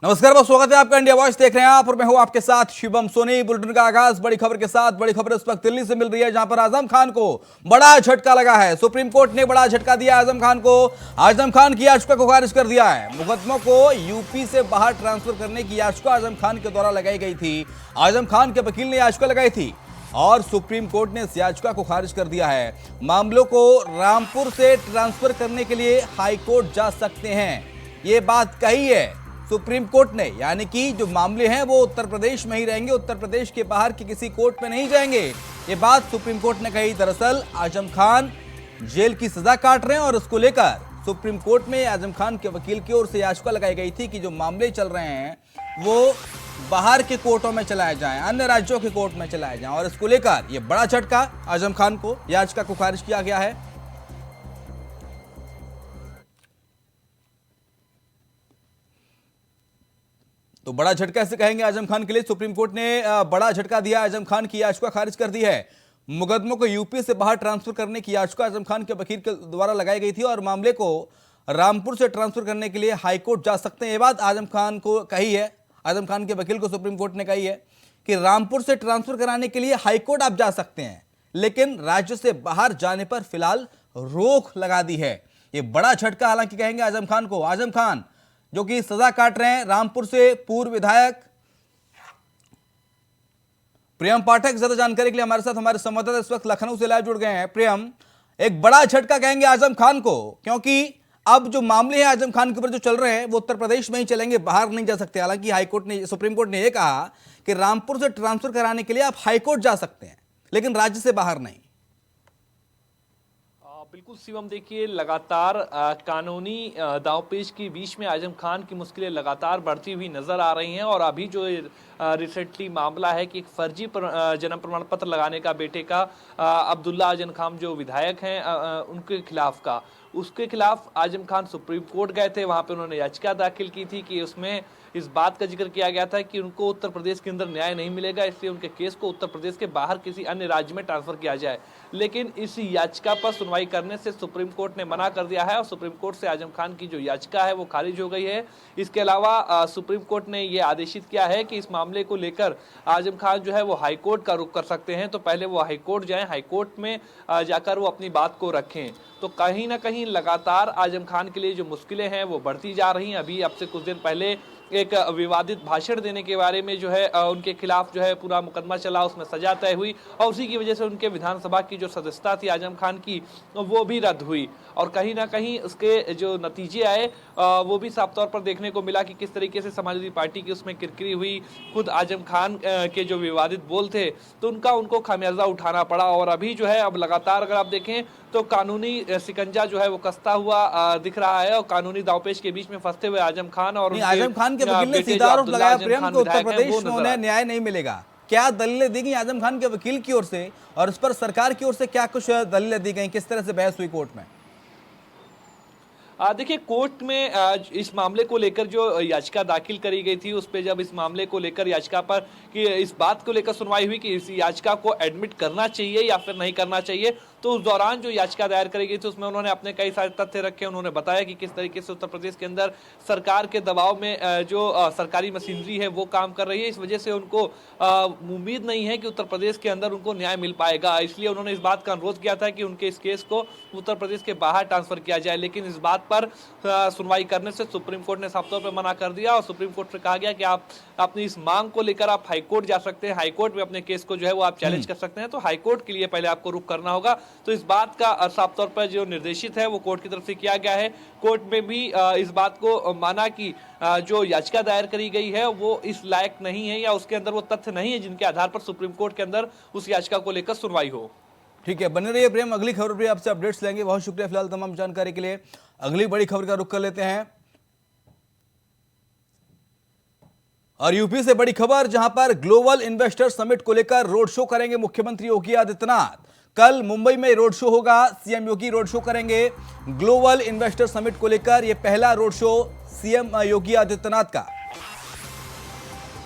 नमस्कार, बहुत स्वागत है आपका। इंडिया वॉइस देख रहे हैं आप और मैं हूं आपके साथ शिवम सोनी। बुलेटिन का आगाज बड़ी खबर के साथ। बड़ी खबर इस वक्त दिल्ली से मिल रही है, जहां पर आजम खान को बड़ा झटका लगा है। सुप्रीम कोर्ट ने बड़ा झटका दिया आजम खान को। आजम खान की याचिका को खारिज कर दिया है। मुकदमों को यूपी से बाहर ट्रांसफर करने की याचिका आजम खान के द्वारा लगाई गई थी। आजम खान के वकील ने याचिका लगाई थी और सुप्रीम कोर्ट ने इस याचिका को खारिज कर दिया है। मामलों को रामपुर से ट्रांसफर करने के लिए हाईकोर्ट जा सकते हैं, ये बात कही है सुप्रीम कोर्ट ने। यानी कि जो मामले हैं वो उत्तर प्रदेश में ही रहेंगे, उत्तर प्रदेश के बाहर के किसी कोर्ट में नहीं जाएंगे, ये बात सुप्रीम कोर्ट ने कही। दरअसल आजम खान जेल की सजा काट रहे हैं और इसको लेकर सुप्रीम कोर्ट में आजम खान के वकील की ओर से याचिका लगाई गई थी कि जो मामले चल रहे हैं वो बाहर के कोर्टों में चलाए जाएं, अन्य राज्यों के कोर्ट में चलाए जाएं। और इसको लेकर ये बड़ा झटका आजम खान को, याचिका को खारिज किया गया है। तो बड़ा झटका ऐसे कहेंगे आजम खान के लिए। सुप्रीम कोर्ट ने बड़ा झटका दिया, आजम खान की याचिका खारिज कर दी है। मुकदमों को यूपी से बाहर ट्रांसफर करने की याचिका आजम खान के वकील के द्वारा लगाई गई थी और मामले को रामपुर से ट्रांसफर करने के लिए हाईकोर्ट जा सकते हैं, ये बात आजम खान को कही है। आजम खान के वकील को सुप्रीम कोर्ट ने कही है कि रामपुर से ट्रांसफर कराने के लिए हाईकोर्ट आप जा सकते हैं, लेकिन राज्य से बाहर जाने पर फिलहाल रोक लगा दी है। ये बड़ा झटका हालांकि कहेंगे आजम खान को। आजम खान जो कि सजा काट रहे हैं, रामपुर से पूर्व विधायक प्रियम पाठक ज्यादा जानकारी के लिए हमारे साथ हमारे संवाददाता इस वक्त लखनऊ से लाइव जुड़ गए हैं। प्रियम, एक बड़ा झटका कहेंगे आजम खान को, क्योंकि अब जो मामले हैं आजम खान के ऊपर जो चल रहे हैं वो उत्तर प्रदेश में ही चलेंगे, बाहर नहीं जा सकते। हालांकि हाईकोर्ट ने, सुप्रीम कोर्ट ने यह कहा कि रामपुर से ट्रांसफर कराने के लिए आप हाईकोर्ट जा सकते हैं, लेकिन राज्य से बाहर नहीं। बिल्कुल शिवम, देखिए लगातार कानूनी दांवपेच के बीच में आजम खान की मुश्किलें लगातार बढ़ती हुई नजर आ रही हैं। और अभी जो रिसेंटली मामला है कि एक फर्जी जन्म प्रमाण पत्र लगाने का बेटे का अब्दुल्ला आजम खान जो विधायक हैं उनके खिलाफ का, उसके खिलाफ आजम खान सुप्रीम कोर्ट गए थे। वहां पे उन्होंने याचिका दाखिल की थी कि उसमें इस बात का जिक्र किया गया था कि उनको उत्तर प्रदेश के अंदर न्याय नहीं मिलेगा, इसलिए उनके केस को उत्तर प्रदेश के बाहर किसी अन्य राज्य में ट्रांसफर किया जाए। लेकिन इस याचिका पर सुनवाई करने से सुप्रीम कोर्ट ने मना कर दिया है और सुप्रीम कोर्ट से आजम खान की जो याचिका है वो खारिज हो गई है। इसके अलावा सुप्रीम कोर्ट ने ये आदेशित किया है कि इस मामले को लेकर आजम खान जो है वो हाईकोर्ट का रुख कर सकते हैं, तो पहले वो हाईकोर्ट जाएं, हाईकोर्ट में जाकर वो अपनी बात को रखें। तो कहीं ना कहीं लगातार आजम खान के लिए जो मुश्किलें हैं वो बढ़ती जा रही हैं। अभी अब से कुछ दिन पहले एक विवादित भाषण देने के बारे में जो है उनके खिलाफ जो है पूरा मुकदमा चला, उसमें सजा तय हुई और उसी की वजह से उनके विधानसभा की जो सदस्यता थी आजम खान की वो भी रद्द हुई। और कहीं ना कहीं उसके जो नतीजे आए वो भी साफ तौर पर देखने को मिला कि किस तरीके से समाजवादी पार्टी की उसमें किरकिरी हुई। खुद आजम खान के जो विवादित बोल थे तो उनको खामियाजा उठाना पड़ा। और अभी जो है अब लगातार अगर आप देखें तो कानूनी शिकंजा जो है वो कसता हुआ दिख रहा है और कानूनी दांवपेच के बीच में फंसते हुए आजम खान और आजम खान के वकील ने सीधा आरोप लगाया प्रियम को उत्तर प्रदेश में उन्हें न्याय नहीं मिलेगा। क्या दलीलें दी गई आजम खान के वकील की ओर से और इस पर सरकार की ओर से क्या कुछ दलीलें दी गई, किस तरह से बहस हुई कोर्ट में? देखिए कोर्ट में इस मामले को लेकर जो याचिका दाखिल करी गई थी उस पे जब इस मामले को लेकर याचिका पर कि इस बात को लेकर सुनवाई हुई कि इस याचिका को एडमिट करना चाहिए या फिर नहीं करना चाहिए, तो उस दौरान जो याचिका दायर करी गई थी उसमें उन्होंने अपने कई सारे तथ्य रखे। उन्होंने बताया कि किस तरीके से उत्तर प्रदेश के अंदर सरकार के दबाव में जो सरकारी मशीनरी है वो काम कर रही है, इस वजह से उनको उम्मीद नहीं है कि उत्तर प्रदेश के अंदर उनको न्याय मिल पाएगा। इसलिए उन्होंने इस बात का अनुरोध किया था कि उनके इस केस को उत्तर प्रदेश के बाहर ट्रांसफर किया जाए। लेकिन इस बात पर सुनवाई करने से सुप्रीम कोर्ट ने साफ तौर पर मना कर दिया और सुप्रीम कोर्ट से कहा गया कि आप अपनी इस मांग को लेकर आप हाईकोर्ट जा सकते हैं, हाईकोर्ट में अपने केस को जो है वो आप चैलेंज कर सकते हैं। तो हाईकोर्ट के लिए पहले आपको रुख करना होगा। तो इस बात का साफ तौर पर जो निर्देशित है वो कोर्ट की तरफ से किया गया है। कोर्ट में भी इस बात को माना कि जो याचिका दायर करी गई है वो इस लायक नहीं है या उसके अंदर वो तथ्य नहीं है जिनके आधार पर सुप्रीम कोर्ट के अंदर उस याचिका को लेकर सुनवाई हो। ठीक है, बने रहिए प्रेम, अगली खबर भी आपसे अपडेट्स लेंगे। बहुत शुक्रिया फिलहाल तमाम जानकारी के लिए। अगली बड़ी खबर का रुख कर लेते हैं और यूपी से बड़ी खबर, जहां पर ग्लोबल इन्वेस्टर समिट को लेकर रोड शो करेंगे मुख्यमंत्री योगी आदित्यनाथ। कल मुंबई में रोड शो होगा, सीएम योगी रोड शो करेंगे ग्लोबल इन्वेस्टर समिट को लेकर। यह पहला road show CM Yogi Adityanath का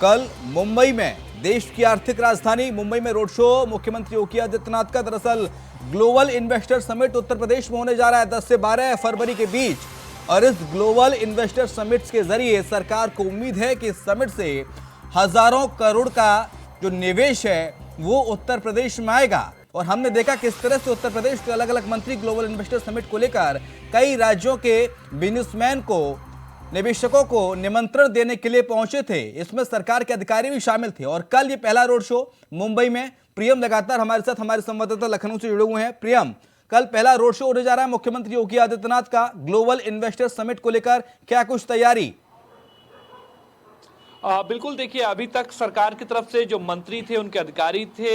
कल मुंबई में, देश की आर्थिक राजधानी मुंबई में रोड शो मुख्यमंत्री योगी आदित्यनाथ का। दरअसल global investor summit Uttar Pradesh में होने जा रहा है 10 से 12 फरवरी के बीच। और इस ग्लोबल इन्वेस्टर समिट के जरिए सरकार को उम्मीद है कि इस समिट से हजारों करोड़ का जो निवेश है वो उत्तर प्रदेश में आएगा। और हमने देखा किस तरह से उत्तर प्रदेश के अलग अलग मंत्री ग्लोबल इन्वेस्टर समिट को लेकर कई राज्यों के बिजनेसमैन को, निवेशकों को निमंत्रण देने के लिए पहुंचे थे। इसमें सरकार के अधिकारी भी शामिल थे। और कल ये पहला रोड शो मुंबई में। प्रियम लगातार हमारे साथ हमारे संवाददाता लखनऊ से जुड़े हुए हैं। प्रियम, कल पहला रोड शो होने जा रहा है मुख्यमंत्री योगी आदित्यनाथ का ग्लोबल इन्वेस्टर समिट को लेकर, क्या कुछ तैयारी? बिल्कुल, देखिए अभी तक सरकार की तरफ से जो मंत्री थे, उनके अधिकारी थे,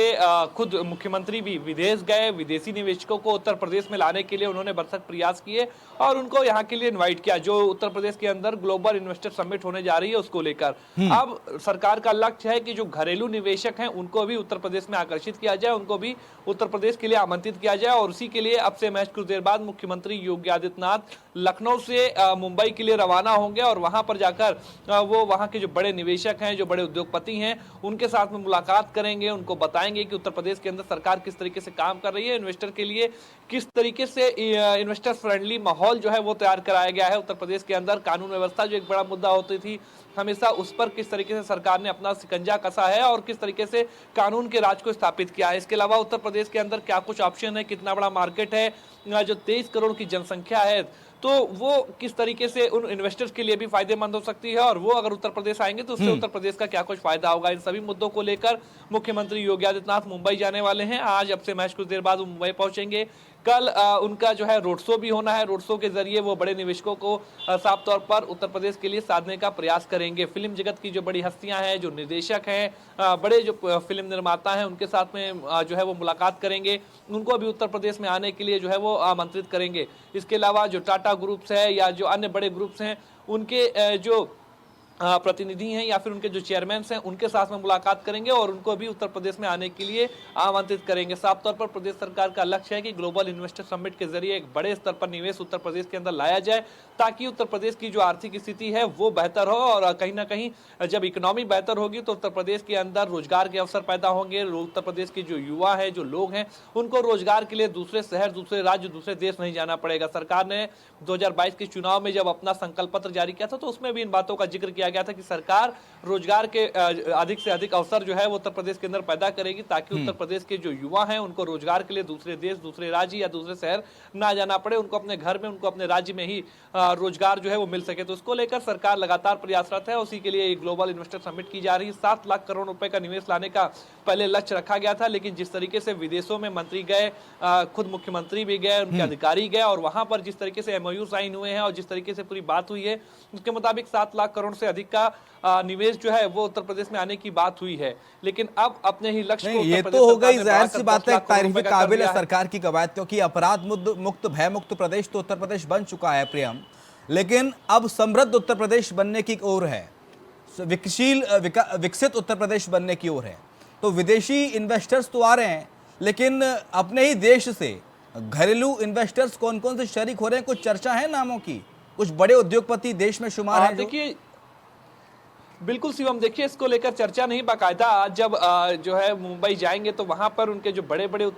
खुद मुख्यमंत्री भी विदेश गए, विदेशी निवेशकों को उत्तर प्रदेश में लाने के लिए उन्होंने भरसक प्रयास किए और उनको यहाँ के लिए इनवाइट किया, जो उत्तर प्रदेश के अंदर ग्लोबल इन्वेस्टर समिट होने जा रही है उसको लेकर। अब सरकार का लक्ष्य है कि जो घरेलू निवेशक हैं उनको भी उत्तर प्रदेश में आकर्षित किया जाए, उनको भी उत्तर प्रदेश के लिए आमंत्रित किया जाए। और उसी के लिए अब से महज कुछ देर बाद मुख्यमंत्री योगी आदित्यनाथ लखनऊ से मुंबई के लिए रवाना होंगे और वहां पर जाकर वो वहां के जो बड़े निवेशक हैं, जो बड़े उद्योगपति हैं, उनके साथ में मुलाकात करेंगे, उनको बताएंगे कि उत्तर प्रदेश के अंदर सरकार किस तरीके से काम कर रही है, इन्वेस्टर के लिए किस तरीके से इन्वेस्टर फ्रेंडली माहौल जो है वो तैयार कराया गया है। उत्तर प्रदेश के अंदर कानून व्यवस्था जो एक बड़ा मुद्दा होती थी हमेशा, उस पर किस तरीके से सरकार ने अपना शिकंजा कसा है और किस तरीके से कानून के राज को स्थापित किया है। इसके अलावा उत्तर प्रदेश के अंदर क्या कुछ ऑप्शन है, कितना बड़ा मार्केट है, जो 23 करोड़ की जनसंख्या है, तो वो किस तरीके से उन इन्वेस्टर्स के लिए भी फायदेमंद हो सकती है और वो अगर उत्तर प्रदेश आएंगे तो उससे उत्तर प्रदेश का क्या कुछ फायदा होगा। इन सभी मुद्दों को लेकर मुख्यमंत्री योगी आदित्यनाथ मुंबई जाने वाले हैं। आज अब से महज कुछ देर बाद वो मुंबई पहुंचेंगे। कल उनका जो है रोड शो भी होना है। रोड शो के जरिए वो बड़े निवेशकों को साफ तौर पर उत्तर प्रदेश के लिए साधने का प्रयास करेंगे। फिल्म जगत की जो बड़ी हस्तियां हैं, जो निर्देशक हैं, बड़े जो फिल्म निर्माता हैं, उनके साथ में जो है वो मुलाकात करेंगे, उनको भी उत्तर प्रदेश में आने के लिए जो है वो आमंत्रित करेंगे। इसके अलावा जो टाटा ग्रुप्स है या जो अन्य बड़े ग्रुप्स हैं, उनके जो प्रतिनिधि हैं या फिर उनके जो चेयरमैन हैं, उनके साथ में मुलाकात करेंगे और उनको भी उत्तर प्रदेश में आने के लिए आमंत्रित करेंगे। साफ तौर पर प्रदेश सरकार का लक्ष्य है कि ग्लोबल इन्वेस्टर समिट के जरिए एक बड़े स्तर पर निवेश उत्तर प्रदेश के अंदर लाया जाए, ताकि उत्तर प्रदेश की जो आर्थिक स्थिति है वो बेहतर हो और कहीं ना कहीं जब इकोनॉमी बेहतर होगी तो उत्तर प्रदेश के अंदर रोजगार के अवसर पैदा होंगे। उत्तर प्रदेश के जो युवा है, जो लोग हैं, उनको रोजगार के लिए दूसरे शहर, दूसरे राज्य, दूसरे देश नहीं जाना पड़ेगा। सरकार ने 2022 के चुनाव में जब अपना संकल्प पत्र जारी किया था तो उसमें भी इन बातों का जिक्र किया गया था कि सरकार रोजगार के अधिक से अधिक अवसर जो है वो उत्तर प्रदेश के अंदर पैदा करेगी, ताकि उत्तर प्रदेश के जो युवा हैं उनको रोजगार के लिए दूसरे देश, दूसरे राज्य या दूसरे शहर ना जाना पड़े, उनको अपने घर में, उनको अपने राज्य में ही रोजगार जो है वो मिल सके। तो उसको लेकर सरकार लगातार प्रयासरत है। उसी के लिए ग्लोबल इन्वेस्टर समिट की जा रही है। 7 लाख करोड़ रुपए का निवेश लाने का पहले लक्ष्य रखा गया था, लेकिन जिस तरीके से विदेशों में मंत्री गए, खुद मुख्यमंत्री भी गए, उनके अधिकारी गए और वहां पर जिस तरीके से एमओयू साइन हुए हैं और जिस तरीके से पूरी बात हुई है, उसके मुताबिक 7 लाख करोड़ से अधिक का निवेश जो है वो उत्तर प्रदेश में आने की बात हुई है। लेकिन अब अपने ही लक्ष्य को ये तो हो गई, जाहिर सी बात है, तारीफ काबिल है सरकार की कवायद, क्योंकि अपराध मुक्त, भय मुक्त प्रदेश तो उत्तर प्रदेश बन चुका है प्रियम। लेकिन अब समृद्ध उत्तर प्रदेश बनने की ओर है, विकसित उत्तर प्रदेश बनने की ओर है। तो विदेशी इन्वेस्टर्स तो आ रहे हैं, लेकिन अपने ही देश से घरेलू इन्वेस्टर्स कौन कौन से शरीक हो रहे हैं? कुछ चर्चा है नामों की? कुछ बड़े उद्योगपति देश में शुमार हैं? देखिए बिल्कुल शिवम, देखिए इसको लेकर चर्चा नहीं, बाकायदा आज जब जो है मुंबई जाएंगे तो वहां पर उनके जो बड़े बड़े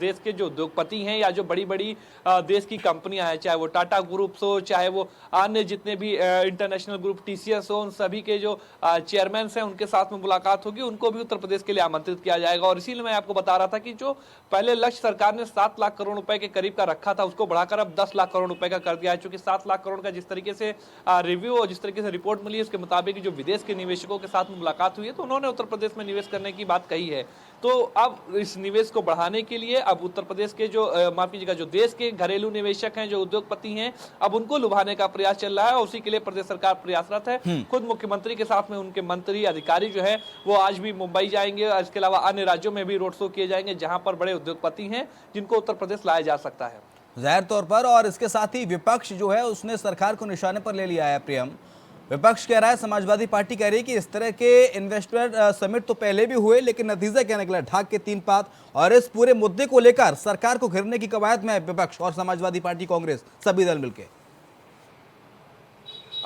देश के जो उद्योगपति हैं या जो बड़ी बड़ी देश की कंपनियां हैं, चाहे वो टाटा ग्रुप्स हो, चाहे वो अन्य जितने भी इंटरनेशनल ग्रुप टीसीएस हो, उन सभी के जो चेयरमैन हैं उनके साथ में मुलाकात होगी, उनको भी उत्तर प्रदेश के लिए आमंत्रित किया जाएगा। और इसीलिए मैं आपको बता रहा था कि जो पहले लक्ष्य सरकार ने 7 लाख करोड़ रुपए के करीब का रखा था, उसको बढ़ाकर अब 10 लाख करोड़ रुपए का कर दिया है। चूंकि 7 लाख करोड़ का जिस तरीके से रिव्यू और जिस तरीके से रिपोर्ट मिली, उसके मुताबिक जो विदेश के निवेशकों के साथ में मुलाकात हुई है तो उन्होंने उत्तर प्रदेश में निवेश करने की बात कही है। तो अब इस निवेश को बढ़ाने के लिए अब उत्तर प्रदेश के जो माफ कीजिएगा, जो देश के घरेलू निवेशक हैं, जो उद्योगपति हैं, अब उनको लुभाने का प्रयास चल रहा है और उसी के लिए प्रदेश सरकार प्रयासरत है। खुद मुख्यमंत्री के साथ में उनके मंत्री, अधिकारी जो है वो आज भी मुंबई जाएंगे। इसके अलावा अन्य राज्यों में भी रोड शो किए जाएंगे जहां पर बड़े उद्योगपति हैं जिनको उत्तर प्रदेश लाया जा सकता है। जाहिर तौर पर, और इसके साथ ही विपक्ष जो है उसने सरकार को निशाने पर ले लिया है प्रियम। विपक्ष कह रहा है, समाजवादी पार्टी कह रही है कि इस तरह के इन्वेस्टर समिट तो पहले भी हुए, लेकिन नतीजा क्या निकला? ढाक के 3 पात। और इस पूरे मुद्दे को लेकर सरकार को घेरने की कवायद में विपक्ष और समाजवादी पार्टी, कांग्रेस, सभी दल मिलकर।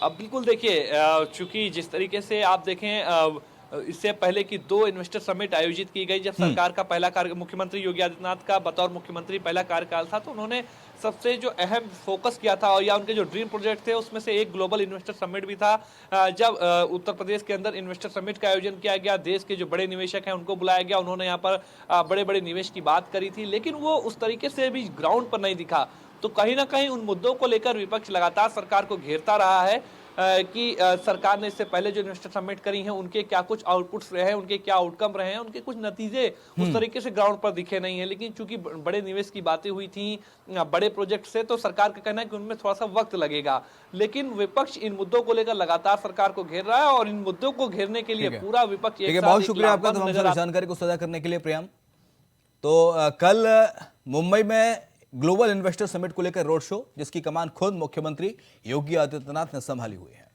अब बिल्कुल देखिए, चूंकि जिस तरीके से आप देखें इससे पहले की 2 इन्वेस्टर समिट आयोजित की गई। जब सरकार का पहला कार्य मुख्यमंत्री योगी आदित्यनाथ का बतौर मुख्यमंत्री पहला कार्यकाल था, तो उन्होंने सबसे जो अहम फोकस किया था और या उनके जो ड्रीम प्रोजेक्ट थे उसमें से एक ग्लोबल इन्वेस्टर समिट भी था। जब उत्तर प्रदेश के अंदर इन्वेस्टर समिट का आयोजन किया गया, देश के जो बड़े निवेशक हैं उनको बुलाया गया, उन्होंने यहाँ पर बड़े बड़े निवेश की बात करी थी, लेकिन वो उस तरीके से भी ग्राउंड पर नहीं दिखा। तो कहीं ना कहीं उन मुद्दों को लेकर विपक्ष लगातार सरकार को घेरता रहा है कि सरकार ने इससे पहले जो इन्वेस्टर समिट करी हैं उनके क्या कुछ आउटपुट्स रहे हैं, उनके क्या आउटकम रहे हैं, उनके कुछ नतीजे उस तरीके से ग्राउंड पर दिखे नहीं है। लेकिन चूंकि बड़े निवेश की बातें हुई थी, बड़े प्रोजेक्ट से, तो सरकार का कहना है कि उनमें थोड़ा सा वक्त लगेगा। लेकिन विपक्ष इन मुद्दों को लेकर लगातार सरकार को घेर रहा है और इन मुद्दों को घेरने के लिए पूरा विपक्ष एक साथ बहुत शुक्रिया आपका तमाम सारी जानकारी को साझा करने के लिए प्रियम। तो कल मुंबई में ग्लोबल इन्वेस्टर समिट को लेकर रोड शो, जिसकी कमान खुद मुख्यमंत्री योगी आदित्यनाथ ने संभाली हुई है।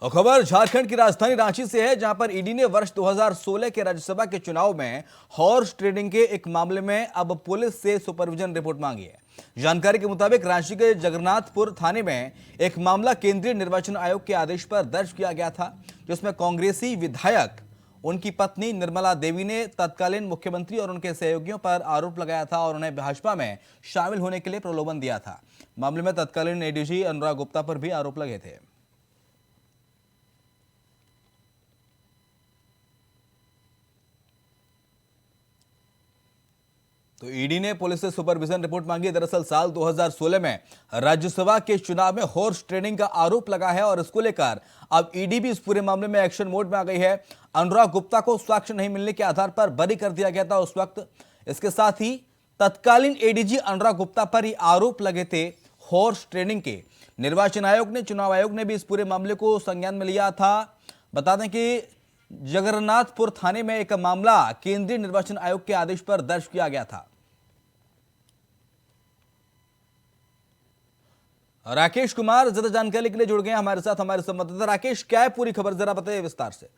और खबर झारखंड की राजधानी रांची से है, जहां पर ईडी ने वर्ष 2016 के राज्यसभा के चुनाव में हॉर्स ट्रेडिंग के एक मामले में अब पुलिस से सुपरविजन रिपोर्ट मांगी है। जानकारी के मुताबिक रांची के जगन्नाथपुर थाने में एक मामला केंद्रीय निर्वाचन आयोग के आदेश पर दर्ज किया गया था, जिसमें कांग्रेसी विधायक उनकी पत्नी निर्मला देवी ने तत्कालीन मुख्यमंत्री और उनके सहयोगियों पर आरोप लगाया था और उन्हें भाजपा में शामिल होने के लिए प्रलोभन दिया था। मामले में तत्कालीन एडीजी अनुराग गुप्ता पर भी आरोप लगे थे। तो ईडी ने पुलिस से सुपरविजन रिपोर्ट मांगी। दरअसल साल 2016 में राज्यसभा के चुनाव में हॉर्स ट्रेडिंग का आरोप लगा है और इसको लेकर अब ईडी भी इस पूरे मामले में एक्शन मोड में आ गई है। अनुराग गुप्ता को साक्ष्य नहीं मिलने के आधार पर बरी कर दिया गया था उस वक्त। इसके साथ ही तत्कालीन एडीजी अनुराग गुप्ता पर ही आरोप लगे थे हॉर्स ट्रेडिंग के। निर्वाचन आयोग ने, चुनाव आयोग ने भी इस पूरे मामले को संज्ञान में लिया था। बता दें कि जगन्नाथपुर थाने में एक मामला केंद्रीय निर्वाचन आयोग के आदेश पर दर्ज किया गया था। राकेश कुमार ज्यादा जानकारी के लिए जुड़ गए हैं हमारे साथ, हमारे संवाददाता। राकेश, क्या है पूरी खबर, जरा बताइए विस्तार से।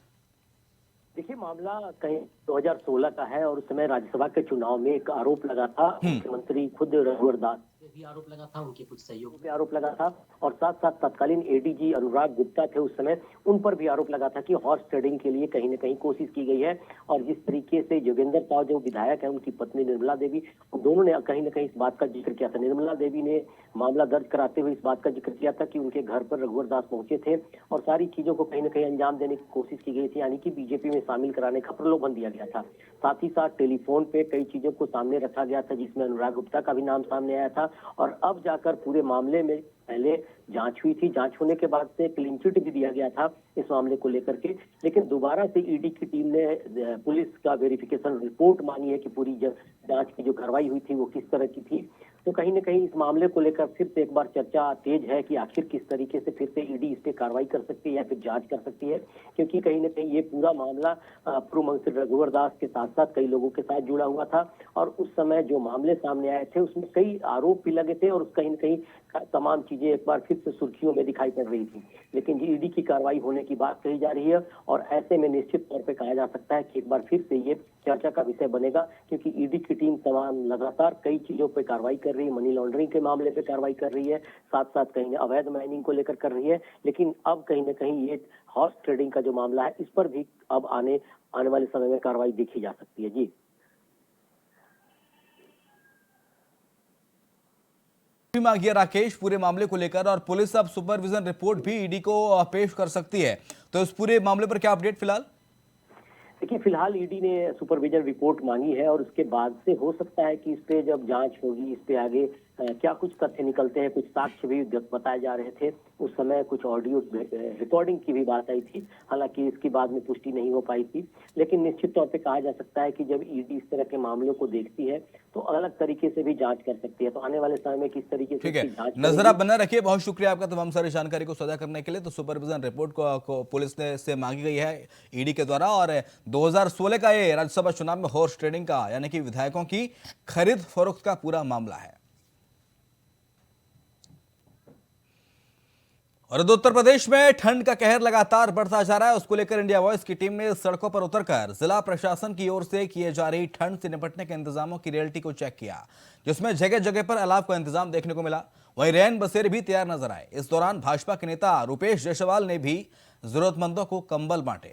देखिए, मामला कहीं 2016 का है और उस समय राज्यसभा के चुनाव में एक आरोप लगा था। मुख्यमंत्री खुद रघुवर दास भी आरोप लगा था, उनके कुछ सहयोगी पे आरोप लगा था और साथ साथ तत्कालीन एडीजी अनुराग गुप्ता थे उस समय, उन पर भी आरोप लगा था कि हॉर्स ट्रेडिंग के लिए कहीं न कहीं कोशिश की गई है। और जिस तरीके से जोगेंद्र साव जो विधायक है, उनकी पत्नी निर्मला देवी, दोनों ने कहीं न कहीं इस बात का जिक्र किया था। निर्मला देवी ने मामला दर्ज कराते हुए इस बात का जिक्र किया था कि उनके घर पर रघुवर दास पहुंचे थे और सारी चीजों को कहीं न कहीं अंजाम देने की कोशिश की गई थी, यानी कि बीजेपी में शामिल कराने का प्रलोभन दिया गया था। साथ ही साथ टेलीफोन पे कई चीजों को सामने रखा गया था, जिसमें अनुराग गुप्ता का भी नाम सामने आया था। और अब जाकर पूरे मामले में पहले जांच हुई थी, जांच होने के बाद से क्लीन चिट भी दिया गया था इस मामले को लेकर के, लेकिन दोबारा से ईडी की टीम ने पुलिस का वेरिफिकेशन रिपोर्ट मांगी है कि पूरी जांच की जो कार्रवाई हुई थी वो किस तरह की थी। तो कहीं न कहीं इस मामले को लेकर फिर से एक बार चर्चा तेज है कि आखिर किस तरीके से फिर से ईडी इस पे कार्रवाई कर सकती है या फिर जांच कर सकती है, क्योंकि कहीं न कहीं ये पूरा मामला पूर्व मंत्री रघुवर दास के साथ साथ कई लोगों के साथ जुड़ा हुआ था और उस समय जो मामले सामने आए थे उसमें कई आरोप भी लगे थे और कहीं न कहीं तमाम चीजें एक बार फिर से सुर्खियों में दिखाई पड़ रही थी। लेकिन ईडी की कार्रवाई होने की बात कही जा रही है और ऐसे में निश्चित तौर पर कहा जा सकता है कि एक बार फिर से ये चर्चा का विषय बनेगा, क्योंकि ईडी की टीम तमाम लगातार कई चीजों पर कार्रवाई कर रही है। मनी लॉन्ड्रिंग के मामले पे कार्रवाई कर रही है, साथ साथ कहीं अवैध माइनिंग को लेकर कर रही है, लेकिन अब कहीं न कहीं ये हॉर्स ट्रेडिंग का जो मामला है इस पर भी अब आने वाले समय में कार्रवाई देखी जा सकती है। जी मांगी राकेश पूरे मामले को लेकर, और पुलिस अब सुपरविजन रिपोर्ट भी ईडी को पेश कर सकती है। तो इस पूरे मामले पर क्या अपडेट फिलहाल? देखिए, फिलहाल ईडी ने सुपरविजन रिपोर्ट मांगी है और उसके बाद से हो सकता है कि इस पे जब जांच होगी, इस पे आगे क्या कुछ तथ्य निकलते हैं, कुछ साक्ष्य भी बताए जा रहे थे। उस समय कुछ ऑडियो रिकॉर्डिंग की भी बात आई थी, हालांकि इसकी बाद में पुष्टि नहीं हो पाई थी। लेकिन निश्चित तौर पे कहा जा सकता है कि जब ईडी इस तरह के मामलों को देखती है तो अलग तरीके से भी जांच कर सकती है। तो आने वाले समय में किस तरीके से जांच नजर आप बना रखिए। बहुत शुक्रिया आपका तमाम सारी जानकारी को साझा करने के लिए। तो सुपरविजन रिपोर्ट को पुलिस ने से मांगी गई है ईडी के द्वारा, और 2016 का ये राज्यसभा चुनाव में हॉर्स ट्रेडिंग का, यानी कि विधायकों की खरीद फरोख्त का पूरा मामला है। और उत्तर प्रदेश में ठंड का कहर लगातार बढ़ता जा रहा है। उसको लेकर इंडिया वॉइस की टीम ने सड़कों पर उतरकर जिला प्रशासन की ओर से किए जा रही ठंड से निपटने के इंतजामों की रियलिटी को चेक किया, जिसमें जगह जगह पर अलाव का इंतजाम देखने को मिला। वहीं रैन बसेरे भी तैयार नजर आए। इस दौरान भाजपा के नेता रुपेश जायसवाल ने भी जरूरतमंदों को कंबल बांटे।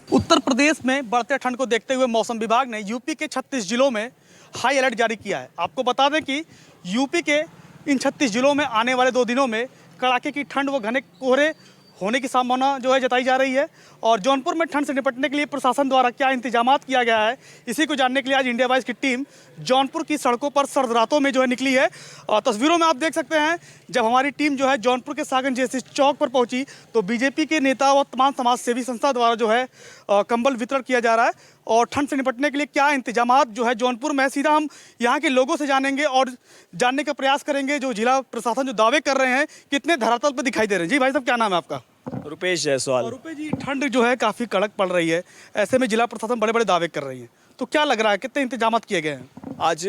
उत्तर प्रदेश में बढ़ते ठंड को देखते हुए मौसम विभाग ने यूपी के 36 जिलों में हाई अलर्ट जारी किया है। आपको बता दें कि यूपी के इन 36 जिलों में आने वाले 2 दिनों में कड़ाके की ठंड व घने कोहरे होने की संभावना जो है जताई जा रही है। और जौनपुर में ठंड से निपटने के लिए प्रशासन द्वारा क्या इंतजामात किया गया है, इसी को जानने के लिए आज इंडिया वाइज की टीम जौनपुर की सड़कों पर सर्द रातों में जो है निकली है। और तस्वीरों में आप देख सकते हैं, जब हमारी टीम जो है जौनपुर के सागन जैसे चौक पर पहुंची तो बीजेपी के नेता व तमाम समाज सेवी संस्था द्वारा जो है कंबल वितरण किया जा रहा है। और ठंड से निपटने के लिए क्या इंतजामात जो है जौनपुर में, सीधा हम यहाँ के लोगों से जानेंगे और जानने का प्रयास करेंगे जो जिला प्रशासन जो दावे कर रहे हैं कितने धरातल पर दिखाई दे रहे हैं। जी भाई साहब, क्या नाम है आपका? रुपेश जायसवाल। रुपेश जी, ठंड जो है काफ़ी कड़क पड़ रही है, ऐसे में जिला प्रशासन बड़े बड़े दावे कर रही है, तो क्या लग रहा है कितने इंतजामात किए गए हैं? आज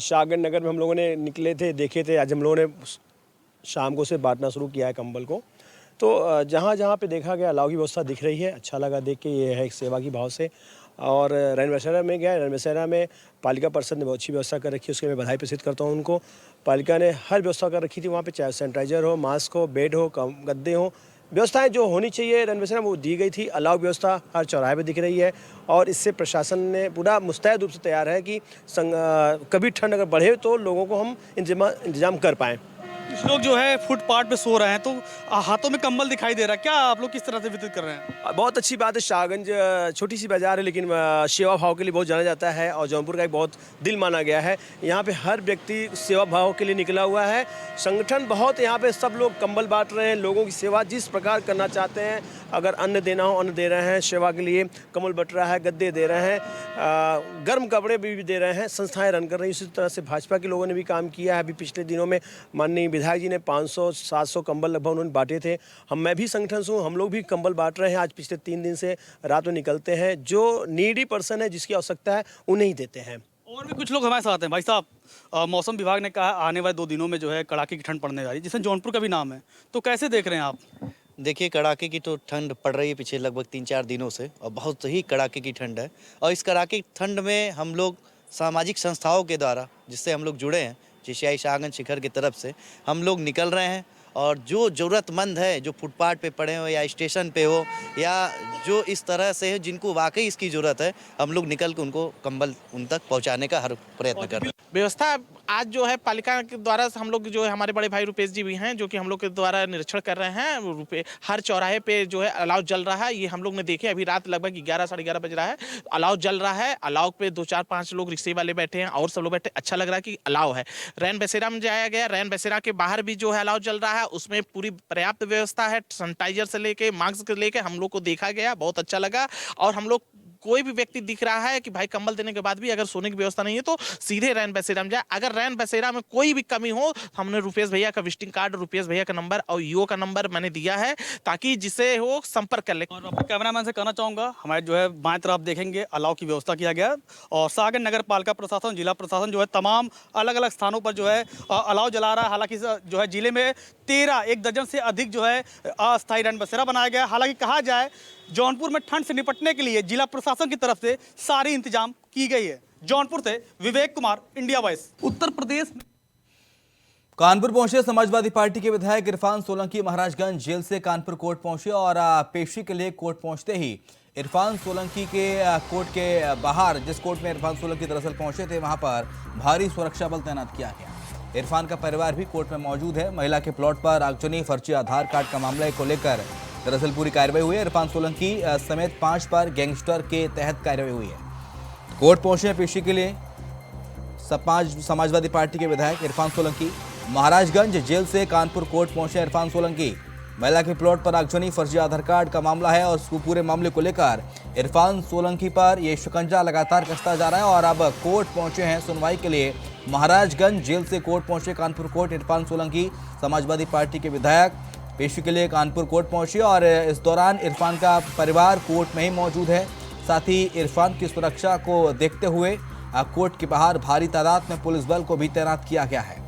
शाहगंज नगर में हम लोगों ने निकले थे, देखे थे। आज हम लोगों ने शाम को से बांटना शुरू किया है कंबल को। तो जहाँ जहाँ पे देखा गया अलाव की व्यवस्था दिख रही है, अच्छा लगा देख के। ये है एक सेवा की भाव से। और रैन बसेरा में गया, रैन बसेरा में पालिका परिषद ने बहुत अच्छी व्यवस्था कर रखी है, उसके मैं बधाई प्रसिद्ध करता हूँ उनको। पालिका ने हर व्यवस्था कर रखी थी वहाँ पे, चाहे सैनिटाइजर हो, मास्क हो, बेड हो, गद्दे हो, व्यवस्थाएं जो होनी चाहिए रैन बसेरा में वो दी गई थी। अलाव व्यवस्था हर चौराहे पे दिख रही है और इससे प्रशासन ने पूरा मुस्तैद रूप से तैयार है कि कभी ठंड अगर बढ़े तो लोगों को हम इंतजाम कर पाएँ। कुछ लोग जो है फुटपाथ पे सो रहे हैं तो हाथों में कंबल दिखाई दे रहा है, क्या आप लोग किस तरह से वितरित कर रहे हैं? बहुत अच्छी बात है। शाहगंज छोटी सी बाजार है लेकिन सेवा भाव के लिए बहुत जाना जाता है और जौनपुर का एक बहुत दिल माना गया है। यहाँ पे हर व्यक्ति सेवा भाव के लिए निकला हुआ है। संगठन बहुत, यहाँ पे सब लोग कंबल बांट रहे हैं, लोगों की सेवा जिस प्रकार करना चाहते हैं। अगर अन्न देना हो अन्न दे रहे हैं, सेवा के लिए कंबल बट रहा है, गद्दे दे रहे हैं, गर्म कपड़े भी दे रहे हैं, संस्थाएं रन कर रही हैं। इसी तरह से भाजपा के लोगों ने भी काम किया है। अभी पिछले दिनों में माननीय विधायक जी ने 500-700 कंबल लगभग उन्होंने बांटे थे। मैं भी संगठन से हूँ, हम लोग भी कंबल बांट रहे हैं। आज पिछले 3 दिन से रात में निकलते हैं, जो नीडी पर्सन है जिसकी आवश्यकता है उन्हें ही देते हैं। और भी कुछ लोग हमारे साथ हैं। भाई साहब, मौसम विभाग ने कहा आने वाले 2 दिनों में जो है कड़ाके की ठंड पड़ने वाली है, जिसमें जौनपुर का भी नाम है, तो कैसे देख रहे हैं आप? देखिए, कड़ाके की तो ठंड पड़ रही है पिछले लगभग 3-4 दिनों से और बहुत ही कड़ाके की ठंड है। और इस कड़ाके की ठंड में हम लोग सामाजिक संस्थाओं के द्वारा जिससे हम लोग जुड़े हैं, जेसीआई शाहगंज शिखर की तरफ से हम लोग निकल रहे हैं और जो ज़रूरतमंद है, जो फुटपाथ पे पड़े हो या स्टेशन पे हो या जो इस तरह से है जिनको वाकई इसकी ज़रूरत है, हम लोग निकल के उनको कंबल उन तक पहुंचाने का हर प्रयत्न कर रहे हैं। व्यवस्था आज जो है पालिका के द्वारा हम लोग जो है, हमारे बड़े भाई रुपेश जी भी हैं जो कि हम लोग के द्वारा निरीक्षण कर रहे हैं। हर चौराहे पे जो है अलाव जल रहा है, ये हम लोग ने देखे। अभी रात लगभग 11, साढ़े 11 बज रहा है, अलाव जल रहा है। अलाव पे 2-4-5 लोग रिक्शे वाले बैठे हैं और सब लोग बैठे, अच्छा लग रहा है कि अलाव है। रैन बसेरा में जाया गया, रैन बसेरा के बाहर भी जो है अलाव जल रहा है, उसमें पूरी पर्याप्त व्यवस्था है। सैनिटाइजर से लेके मास्क से लेके हम लोग को देखा गया, बहुत अच्छा लगा। और हम लोग कोई भी व्यक्ति दिख रहा है कि भाई कंबल देने के बाद भी अगर सोने की व्यवस्था नहीं है तो सीधे रैन बसेरा में जाए। अगर रैन बसेरा में कोई भी कमी हो, हमने रुपेश भैया का विजिटिंग कार्ड, रुपेश भैया का नंबर और ईओ का नंबर मैंने दिया है ताकि जिसे वो संपर्क कर ले। और अपने कैमरामैन से कहना चाहूँगा, हमारे जो है बाएं तरफ देखेंगे अलाव की व्यवस्था किया गया और सागन नगर पालिका प्रशासन, जिला प्रशासन जो है तमाम अलग अलग स्थानों पर जो है अलाव जला रहा है। हालांकि जो है जिले में 1 दर्जन से अधिक जो है अस्थायी रैन बसेरा बनाया गया। हालांकि कहा जाए जौनपुर में ठंड से निपटने के लिए जिला प्रशासन की तरफ से सारी इंतजाम की गई है। जौनपुर से विवेक कुमार, इंडिया वॉइस। उत्तर प्रदेश में कानपुर पहुंचे समाजवादी पार्टी के विधायक इरफान सोलंकी महाराजगंज जेल से कानपुर कोर्ट पहुंचे और पेशी के लिए कोर्ट पहुंचते ही इरफान सोलंकी के कोर्ट के बाहर, जिस कोर्ट में इरफान सोलंकी दरअसल पहुंचे थे, वहां पर भारी सुरक्षा बल तैनात किया गया। इरफान का परिवार भी कोर्ट में मौजूद है। महिला के प्लॉट पर आगजनी, फर्जी आधार कार्ड का मामले को लेकर दरअसल पूरी कार्रवाई हुई है। इरफान सोलंकी समेत 5 पर गैंगस्टर के तहत कार्रवाई हुई है। कोर्ट पहुंचे पेशी के लिए समाजवादी पार्टी के विधायक इरफान सोलंकी। महाराजगंज जेल से कानपुर कोर्ट पहुंचे इरफान सोलंकी। महिला के प्लॉट पर आगजनी, फर्जी आधार कार्ड का मामला है और पूरे मामले को लेकर इरफान सोलंकी पर यह शिकंजा लगातार कसता जा रहा है और अब कोर्ट पहुंचे हैं सुनवाई के लिए। महाराजगंज जेल से कोर्ट पहुंचे कानपुर कोर्ट इरफान सोलंकी, समाजवादी पार्टी के विधायक पेशी के लिए कानपुर कोर्ट पहुंचे और इस दौरान इरफान का परिवार कोर्ट में ही मौजूद है। साथ ही इरफान की सुरक्षा को देखते हुए कोर्ट के बाहर भारी तादाद में पुलिस बल को भी तैनात किया गया है।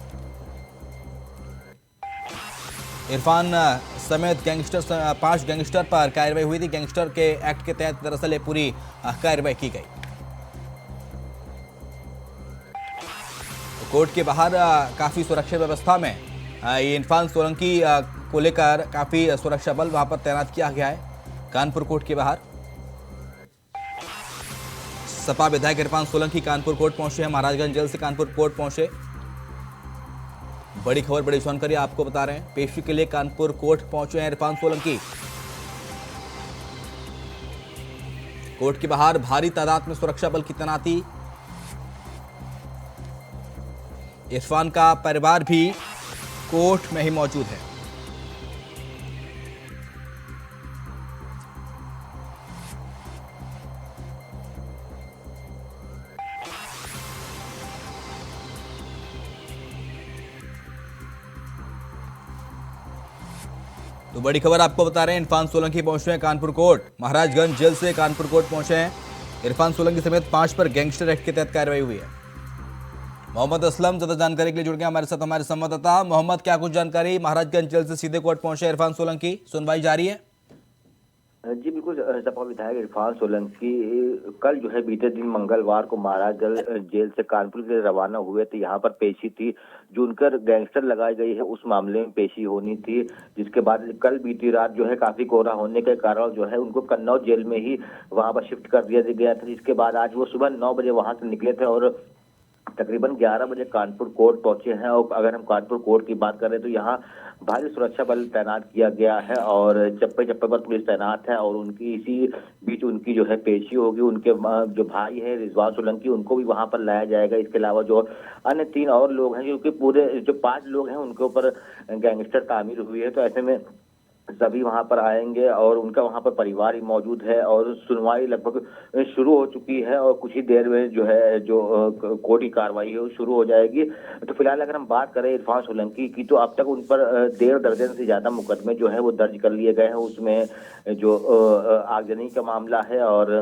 इरफान समेत 5 गैंगस्टर पर कार्रवाई हुई थी। गैंगस्टर के एक्ट के तहत दरअसल ये पूरी कार्रवाई की गई। कोर्ट के बाहर काफी सुरक्षा व्यवस्था में ये इरफान सोलंकी को लेकर काफी सुरक्षा बल वहां पर तैनात किया गया है। कानपुर कोर्ट के बाहर सपा विधायक इरफान सोलंकी कानपुर कोर्ट पहुंचे हैं। महाराजगंज जेल से कानपुर कोर्ट पहुंचे। बड़ी खबर, बड़ी जानकारी आपको बता रहे हैं। पेशी के लिए कानपुर कोर्ट पहुंचे हैं इरफान सोलंकी। कोर्ट के बाहर भारी तादाद में सुरक्षा बल की तैनाती। इरफान का परिवार भी कोर्ट में ही मौजूद है। तो बड़ी खबर आपको बता रहे हैं, इरफान सोलंकी पहुंचे हैं कानपुर कोर्ट। महाराजगंज जेल से कानपुर कोर्ट पहुंचे हैं इरफान सोलंकी समेत 5 पर गैंगस्टर एक्ट के तहत कार्रवाई हुई है। मोहम्मद असलम ज्यादा जानकारी के लिए जुड़ गए हमारे साथ हमारे संवाददाता। मोहम्मद, क्या कुछ जानकारी? महाराजगंज जेल से सीधे कोर्ट पहुंचे इरफान सोलंकी, सुनवाई जारी है? जी बिल्कुल। सपा विधायक इरफान सोलंकी कल जो है बीते दिन मंगलवार को महाराजगंज जेल से कानपुर के लिए रवाना हुए थे। यहाँ पर पेशी थी जो उनकर गैंगस्टर लगाई गई है, उस मामले में पेशी होनी थी। जिसके बाद कल बीती रात जो है काफी कोहरा होने के कारण जो है उनको कन्नौज जेल में ही वहां पर शिफ्ट कर दिया गया था। जिसके बाद आज वो सुबह 9 बजे वहां से निकले थे और तकरीबन 11 बजे कानपुर कोर्ट पहुंचे हैं। और अगर हम कानपुर कोर्ट की बात करें तो यहाँ भारी सुरक्षा बल तैनात किया गया है और चप्पे चप्पे पर पुलिस तैनात है। और उनकी इसी बीच उनकी जो है पेशी होगी। उनके जो भाई है रिजवान सोलंकी, उनको भी वहां पर लाया जाएगा। इसके अलावा जो अन्य 3 और लोग हैं, क्योंकि पूरे जो 5 लोग हैं उनके ऊपर गैंगस्टर तामीर हुई है, तो ऐसे में सभी वहां पर आएंगे और उनका वहां पर परिवार ही मौजूद है। और सुनवाई लगभग शुरू हो चुकी है और कुछ ही देर में जो है जो कोर्ट की कार्रवाई है वो शुरू हो जाएगी। तो फिलहाल अगर हम बात करें इरफान सोलंकी की, तो अब तक उन पर 1.5 दर्जन से ज्यादा मुकदमे जो है वो दर्ज कर लिए गए हैं। उसमें जो आगजनी का मामला है और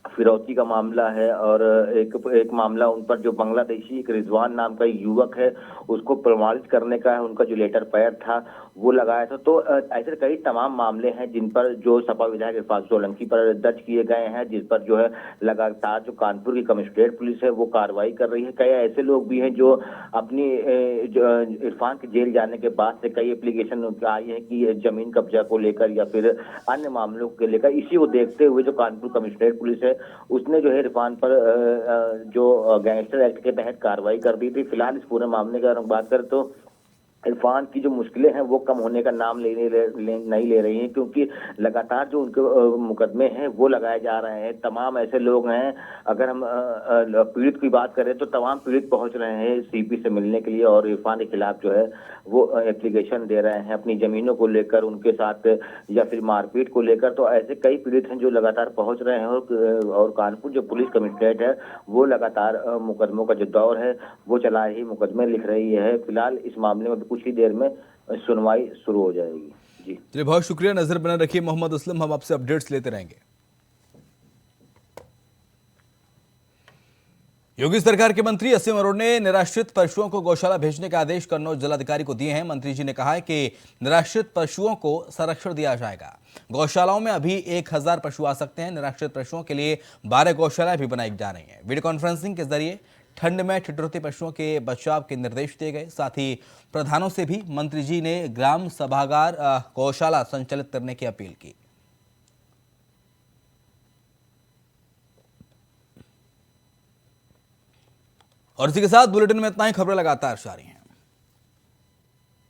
फिरौती का मामला है और एक मामला उन पर जो बांग्लादेशी एक रिजवान नाम का युवक है उसको प्रमाणित करने का है, उनका जो लेटर पैड था वो लगाया था। तो ऐसे कई तमाम मामले हैं जिन पर जो सपा विधायक इरफान सोलंकी पर दर्ज किए गए हैं, जिस पर जो है लगातार जो कानपुर की कमिश्नरेट पुलिस है वो कार्रवाई कर रही है। कई ऐसे लोग भी हैं जो अपनी जो इरफान के जेल जाने के बाद से कई एप्लीकेशन आई है कि जमीन कब्जा को लेकर या फिर अन्य मामलों को लेकर। इसी को देखते हुए जो कानपुर कमिश्नरेट पुलिस है उसने जो है इरफान पर जो गैंगस्टर एक्ट के तहत कार्रवाई कर दी थी। फिलहाल इस पूरे मामले की अगर हम बात करें तो इरफान की जो मुश्किलें हैं वो कम होने का नाम नहीं ले रही हैं, क्योंकि लगातार जो उनके मुकदमे हैं वो लगाए जा रहे हैं। तमाम ऐसे लोग हैं, अगर हम पीड़ित की बात करें तो तमाम पीड़ित पहुंच रहे हैं सीपी से मिलने के लिए और इरफान के खिलाफ जो है वो एप्लीकेशन दे रहे हैं अपनी जमीनों को लेकर, उनके साथ या फिर मारपीट को लेकर। तो ऐसे कई पीड़ित हैं जो लगातार पहुंच रहे हैं और कानपुर जो पुलिस कमिश्नरेट है वो लगातार मुकदमों का जो दौर है वो चला ही मुकदमे लिख रही है। फिलहाल इस मामले में कुछ ही देर में सुनवाई शुरू हो जाएगी। जी चलिए, बहुत शुक्रिया। नजर बना रखिए मोहम्मद असलम, हम आपसे अपडेट्स लेते रहेंगे। योगी सरकार के मंत्री असीम अरोड़ ने निराश्रित पशुओं को गौशाला भेजने का आदेश कन्नौज जिलाधिकारी को दिए हैं। मंत्री जी ने कहा है कि निराश्रित पशुओं को संरक्षण दिया जाएगा। गौशालाओं में अभी 1000 पशु आ सकते हैं। निराश्रित पशुओं के लिए 12 गौशालाएं भी बनाई जा रही हैं। वीडियो कॉन्फ्रेंसिंग के जरिए ठंड में ठिठुरते पशुओं के बचाव के निर्देश दिए गए। साथ ही प्रधानों से भी मंत्री जी ने ग्राम सभागार गौशाला संचालित करने की अपील की। और इसी के साथ बुलेटिन में इतना ही। खबरें लगातार जारी हैं।